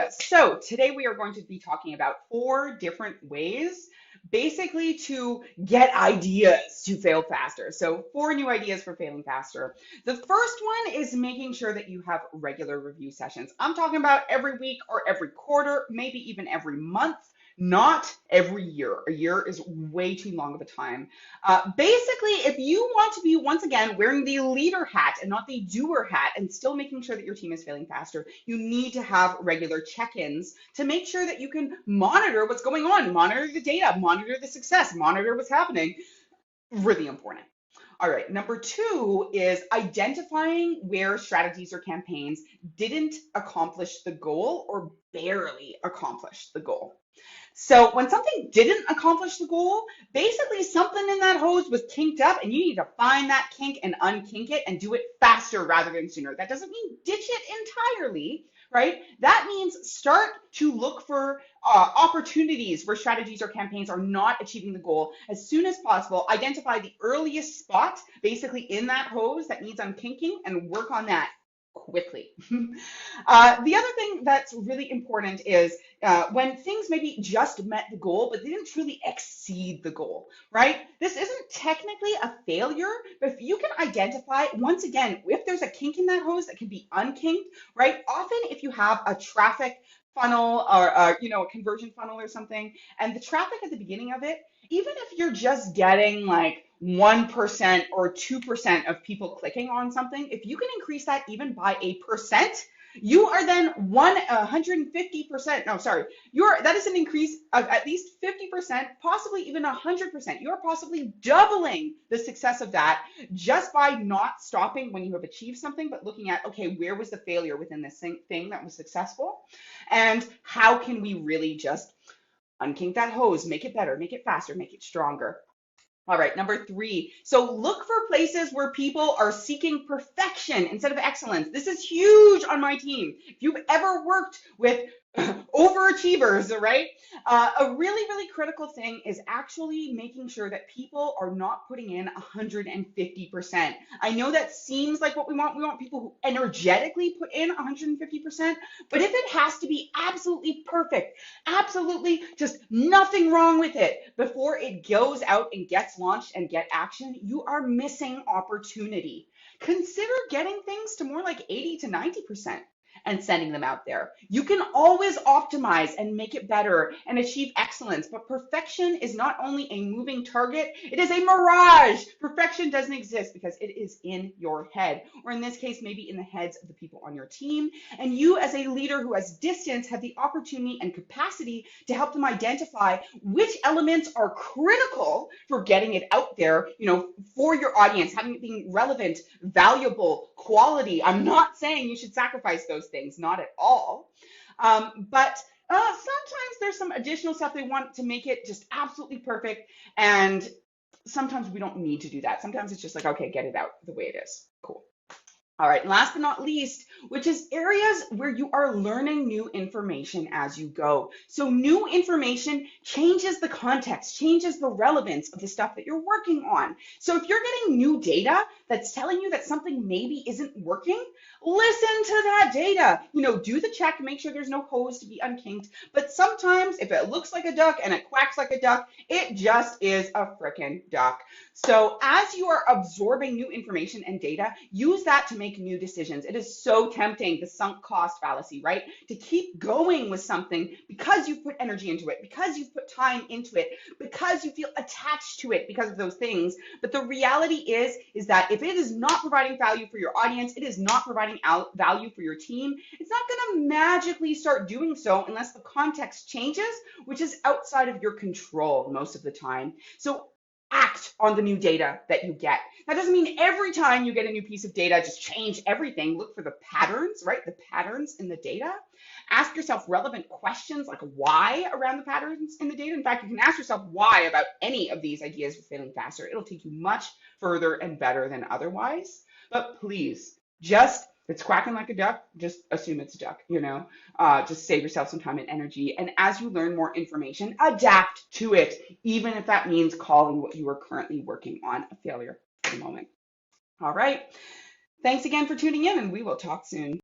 So today we are going to be talking about 4 different ways basically to get ideas to fail faster. So 4 new ideas for failing faster. The first one is making sure that you have regular review sessions. I'm talking about every week or every quarter, maybe even every month. Not every year. A year is way too long of a time. Basically, if you want to be, once again, wearing the leader hat and not the doer hat and still making sure that your team is failing faster, you need to have regular check-ins to make sure that you can monitor what's going on, monitor the data, monitor the success, monitor what's happening. Really important. All right, number 2 is identifying where strategies or campaigns didn't accomplish the goal or barely accomplished the goal. So when something didn't accomplish the goal, basically something in that hose was kinked up and you need to find that kink and unkink it and do it faster rather than sooner. That doesn't mean ditch it entirely, right? That means start to look for opportunities where strategies or campaigns are not achieving the goal as soon as possible. Identify the earliest spot basically in that hose that needs unkinking and work on that quickly. The other thing that's really important is when things maybe just met the goal, but they didn't truly exceed the goal, right? This isn't technically a failure, but if you can identify, once again, if there's a kink in that hose that can be unkinked, right? Often if you have a traffic funnel or a conversion funnel or something, and the traffic at the beginning of it, even if you're just getting like 1% or 2% of people clicking on something, if you can increase that even by a percent, you are then 150%. No, sorry, that is an increase of at least 50%, possibly even 100%. You are possibly doubling the success of that just by not stopping when you have achieved something, but looking at, okay, where was the failure within this thing that was successful? And how can we really just unkink that hose, make it better, make it faster, make it stronger? All right, number 3. So look for places where people are seeking perfection instead of excellence. This is huge on my team. If you've ever worked with overachievers, right? A really, really critical thing is actually making sure that people are not putting in 150%. I know that seems like what we want. We want people who energetically put in 150%, but if it has to be absolutely perfect, absolutely just nothing wrong with it before it goes out and gets launched and get action, you are missing opportunity. Consider getting things to more like 80 to 90% and sending them out there. You can always optimize and make it better and achieve excellence, but perfection is not only a moving target, it is a mirage. Perfection doesn't exist because it is in your head, or in this case, maybe in the heads of the people on your team. And you as a leader who has distance have the opportunity and capacity to help them identify which elements are critical for getting it out there, for your audience, having it being relevant, valuable, quality. I'm not saying you should sacrifice those things, not at all. But sometimes there's some additional stuff they want to make it just absolutely perfect. And sometimes we don't need to do that. Sometimes it's just like, okay, get it out the way it is. Cool. All right, and last but not least, which is areas where you are learning new information as you go. So new information changes the context, changes the relevance of the stuff that you're working on. So if you're getting new data that's telling you that something maybe isn't working, listen to that data. Do the check, make sure there's no hose to be unkinked. But sometimes if it looks like a duck and it quacks like a duck, it just is a frickin' duck. So as you are absorbing new information and data, use that to make new decisions. It is so tempting, the sunk cost fallacy, right? To keep going with something because you've put energy into it, because you've put time into it, because you feel attached to it because of those things. But the reality is that if it is not providing value for your audience, it is not providing value for your team, it's not going to magically start doing so unless the context changes, which is outside of your control most of the time. So act on the new data that you get. That doesn't mean every time you get a new piece of data, just change everything. Look for the patterns, right? The patterns in the data. Ask yourself relevant questions like why around the patterns in the data. In fact, you can ask yourself why about any of these ideas for failing faster. It'll take you much further and better than otherwise. But please, it's quacking like a duck, just assume it's a duck, just save yourself some time and energy. And as you learn more information, adapt to it, even if that means calling what you are currently working on a failure for the moment. All right. Thanks again for tuning in, and we will talk soon.